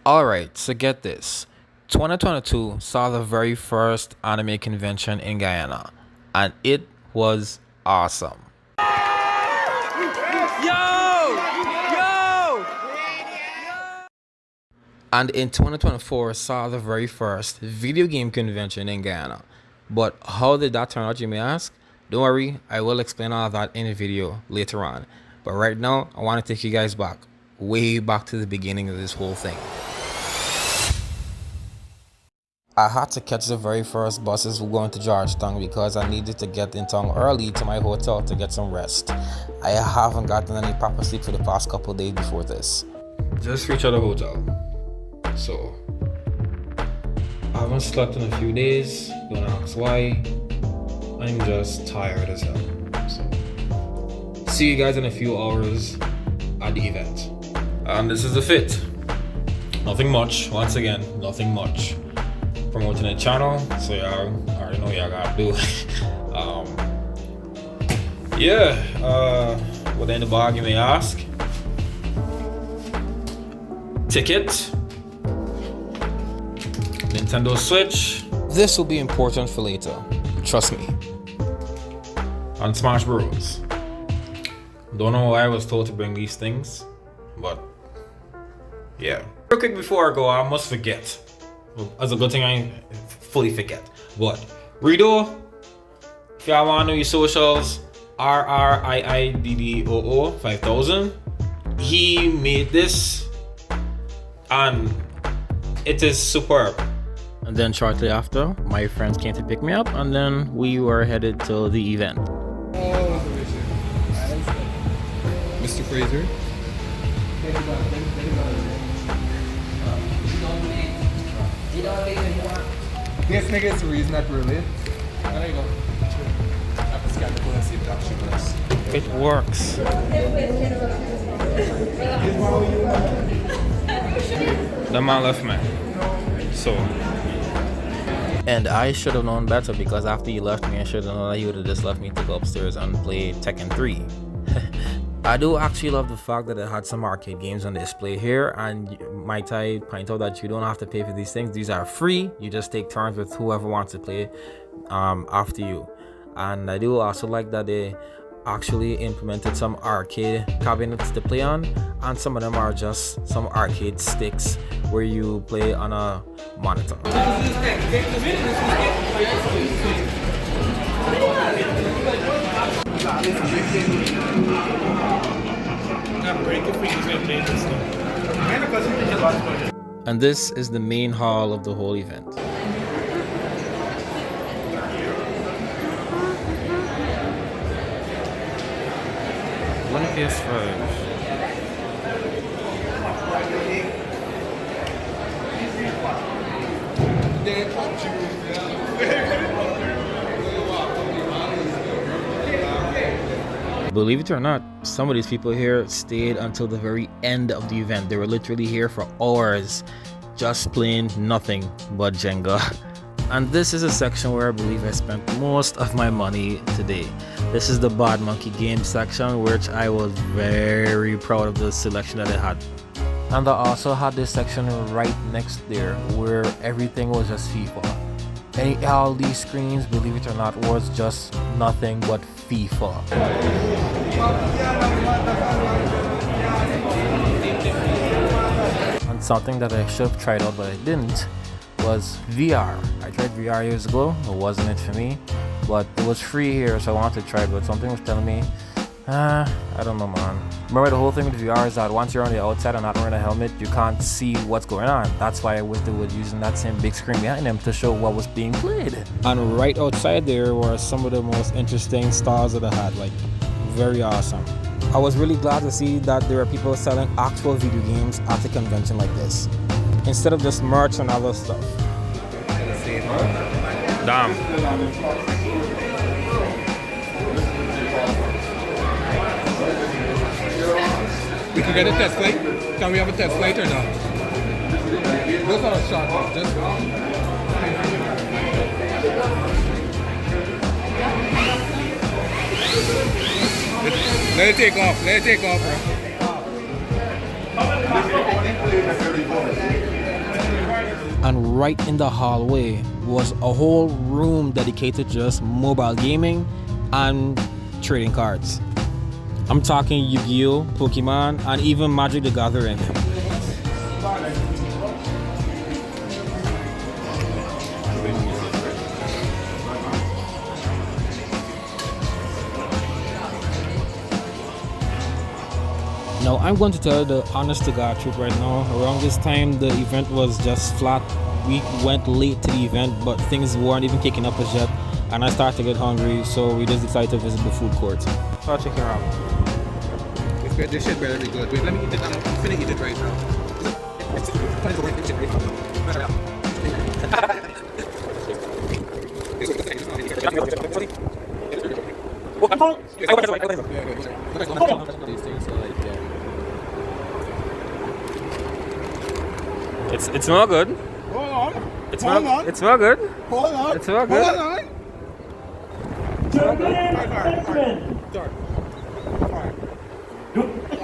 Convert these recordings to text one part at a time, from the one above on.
Alright, so get this. 2022 saw the very first anime convention in Guyana, and it was awesome. And in 2024 saw the very first video game convention in Guyana. But how did that turn out, you may ask? Don't worry, I will explain all of that in a video later on. But right now, I want to take you guys back, way back to the beginning of this whole thing. I had to catch the very first buses going to Georgetown because I needed to get in town early to my hotel to get some rest. I haven't gotten any proper sleep for the past couple of days before this. Just reached the hotel. So, I haven't slept in a few days. Don't ask why. I'm just tired as hell. So, see you guys in a few hours at the event. And this is the fit. Nothing much. Once again, nothing much. Promoting the channel, so y'all already know y'all gotta do. What in the bag, you may ask? Ticket. Nintendo Switch. This will be important for later. Trust me. And Smash Bros. Don't know why I was told to bring these things, but yeah. Real quick before I go, I must forget. That's a good thing I fully forget. But Rido, if y'all want to know your socials, RRIIDDOO 5000. He made this and it is superb. And then shortly after, my friends came to pick me up, and then we were headed to the event. Oh, Mr. Fraser. This nigga is the reason that we're late. There you go. I have to scan the code and see if that's us. It works. The man left me. So. And I should have known better, because after he left me, I should have known that he would have just left me to go upstairs and play Tekken 3. I do actually love the fact that it had some arcade games on display here, and might I point out that you don't have to pay for these things. These are free. You just take turns with whoever wants to play after you. And I do also like that they actually implemented some arcade cabinets to play on, and some of them are just some arcade sticks where you play on a monitor. And this is the main hall of the whole event. One PS5. Believe it or not, some of these people here stayed until the very end of the event. They were literally here for hours, just playing nothing but Jenga. And this is a section where I believe I spent most of my money today. This is the Bad Monkey game section, which I was very proud of the selection that it had. And I also had this section right next there where everything was just FIFA. And all these screens, believe it or not, was just nothing but FIFA. And something that I should have tried out but I didn't was VR. I tried VR years ago. It wasn't it for me, but it was free here, so I wanted to try it. But something was telling me, I don't know, man. Remember, the whole thing with VR is that once you're on the outside and not wearing a helmet, you can't see what's going on. That's why I wish they would using that same big screen behind them to show what was being played. And right outside there were some of the most interesting stars that I had, like very awesome. I was really glad to see that there are people selling actual video games at a convention like this, instead of just merch and other stuff. Damn. We can get a test flight? Can we have a test flight or not? Those are short ones, just let it take off, bro. And right in the hallway was a whole room dedicated to just mobile gaming and trading cards. I'm talking Yu-Gi-Oh, Pokemon, and even Magic the Gathering. Now, I'm going to tell the honest to God truth right now. Around this time, the event was just flat. We went late to the event, but things weren't even kicking up as yet. And I started to get hungry, so we just decided to visit the food court. So I'll check it out. This shit better be good. Wait, let me eat it. I'm finna eat it right now. It smells good. Hold on. It smells good. Hold on. It smells good. Hold on.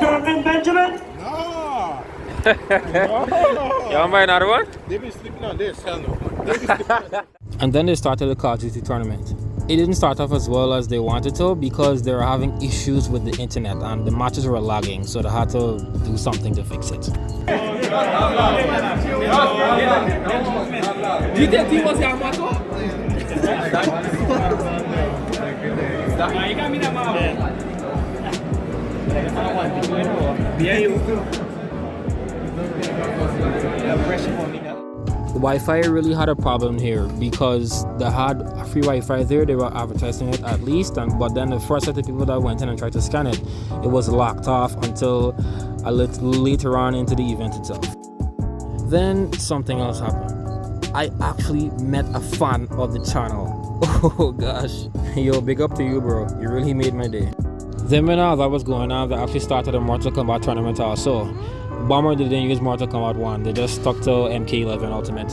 Jordan Benjamin? No. You want to buy another one? They've been sleeping on this. Hell no. And then they started the Call of Duty tournament. It didn't start off as well as they wanted to because they were having issues with the internet and the matches were lagging, so they had to do something to fix it. The Wi-Fi really had a problem here because they had free Wi-Fi there. They were advertising it at least, but then the first set of people that went in and tried to scan it, it was locked off until a little later on into the event itself. Then something else happened. I actually met a fan of the channel. Oh gosh, yo, big up to you, bro. You really made my day. Then when all that was going on, they actually started a Mortal Kombat tournament also. Bomber didn't use Mortal Kombat 1, they just stuck to MK11 Ultimate.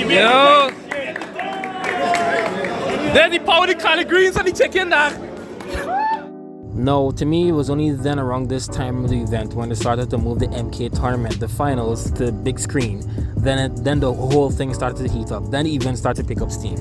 Yo! There's the power of the collard greens and the chicken there! No, to me, it was only then around this time of the event when they started to move the MK tournament, the finals, to the big screen. Then the whole thing started to heat up. Then the event started to pick up steam.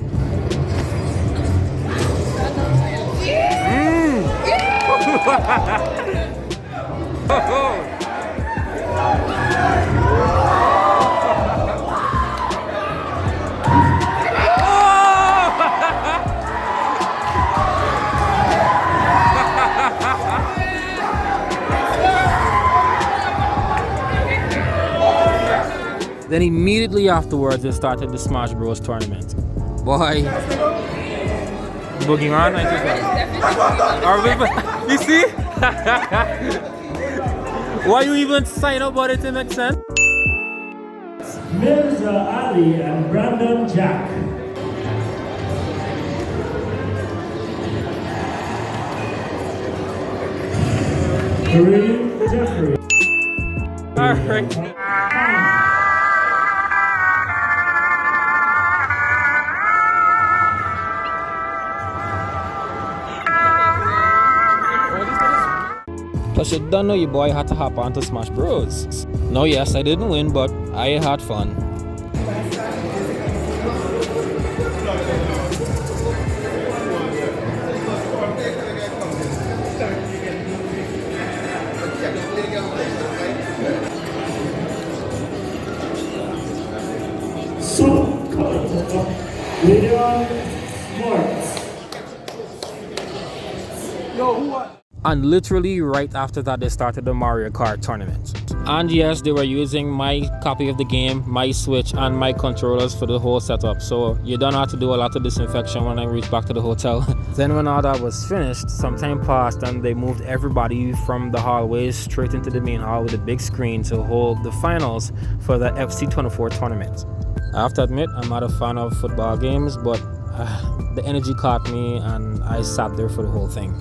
Then immediately afterwards, they started the Smash Bros tournament. Boy, Boogeyman, I think. You see? Why you even sign up about it to make sense? Mirza Ali and Brandon Jack. Kareem Jeffrey. All right. Plus, you don't know your boy had to hop on to Smash Bros. No, yes, I didn't win, but I had fun. So, Leon Morris. And literally right after that, they started the Mario Kart tournament. And yes, they were using my copy of the game, my Switch, and my controllers for the whole setup. So you don't have to do a lot of disinfection when I reach back to the hotel. Then when all that was finished, some time passed and they moved everybody from the hallways straight into the main hall with a big screen to hold the finals for the FC24 tournament. I have to admit, I'm not a fan of football games, but the energy caught me and I sat there for the whole thing.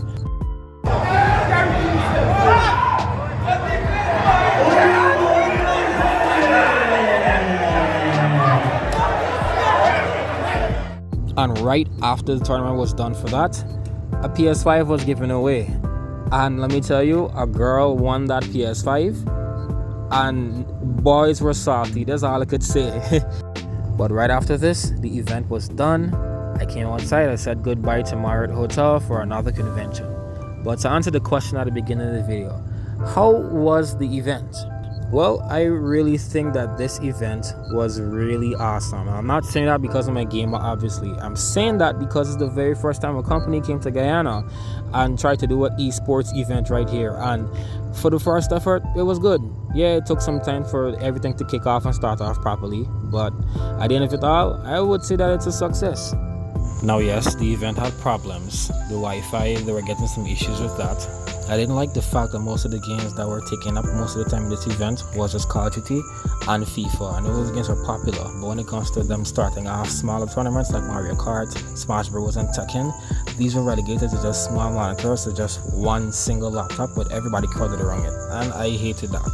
right after the tournament was done for that, a PS5 was given away. And let me tell you, a girl won that PS5 and boys were salty. That's all I could say. But right after this, the event was done. I came outside, I said goodbye to Marriott Hotel for another convention. But to answer the question at the beginning of the video, how was the event? Well, I really think that this event was really awesome. I'm not saying that because I'm a gamer, obviously. I'm saying that because it's the very first time a company came to Guyana and tried to do an esports event right here. And for the first effort, it was good. Yeah, it took some time for everything to kick off and start off properly. But at the end of it all, I would say that it's a success. Now, yes, the event had problems. The Wi-Fi, they were getting some issues with that. I didn't like the fact that most of the games that were taken up most of the time in this event was just Call of Duty and FIFA. And those games are popular, but when it comes to them starting off smaller tournaments like Mario Kart, Smash Bros and Tekken, these were relegated to just small monitors, to just one single laptop with everybody crowded around it. And I hated that.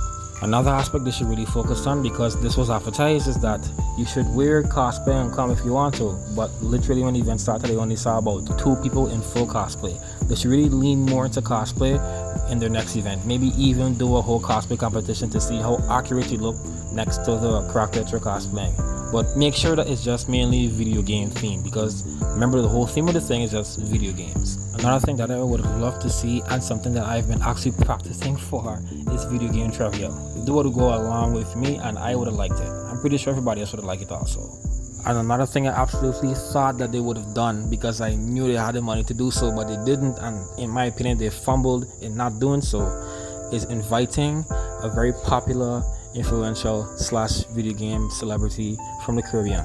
Another aspect they should really focus on, because this was advertised, is that you should wear cosplay and come if you want to, but literally when the event started, I only saw about 2 people in full cosplay. They should really lean more into cosplay in their next event. Maybe even do a whole cosplay competition to see how accurate you look next to the character that you're cosplaying. But make sure that it's just mainly video game themed, because remember, the whole theme of the thing is just video games. Another thing that I would have loved to see, and something that I've been actually practicing for, is video game trivia. They would have go along with me and I would have liked it. I'm pretty sure everybody else would have liked it also. And another thing I absolutely thought that they would have done, because I knew they had the money to do so, but they didn't, and in my opinion they fumbled in not doing so, is inviting a very popular, influential / video game celebrity from the Caribbean.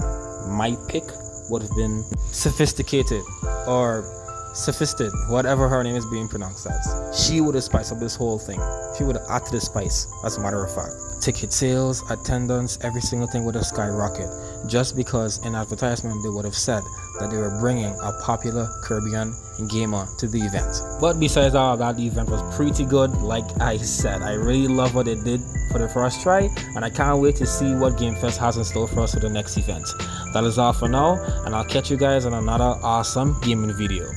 My pick would have been Sophisticated, or Sophisted, whatever her name is being pronounced as. She would have spiced up this whole thing. She would have added the spice, as a matter of fact. Ticket sales, attendance, every single thing would have skyrocketed, just because in advertisement they would have said that they were bringing a popular Caribbean gamer to the event. But besides all that, the event was pretty good. Like I said, I really love what they did for the first try, and I can't wait to see what Game Fest has in store for us for the next event. That is all for now, and I'll catch you guys on another awesome gaming video.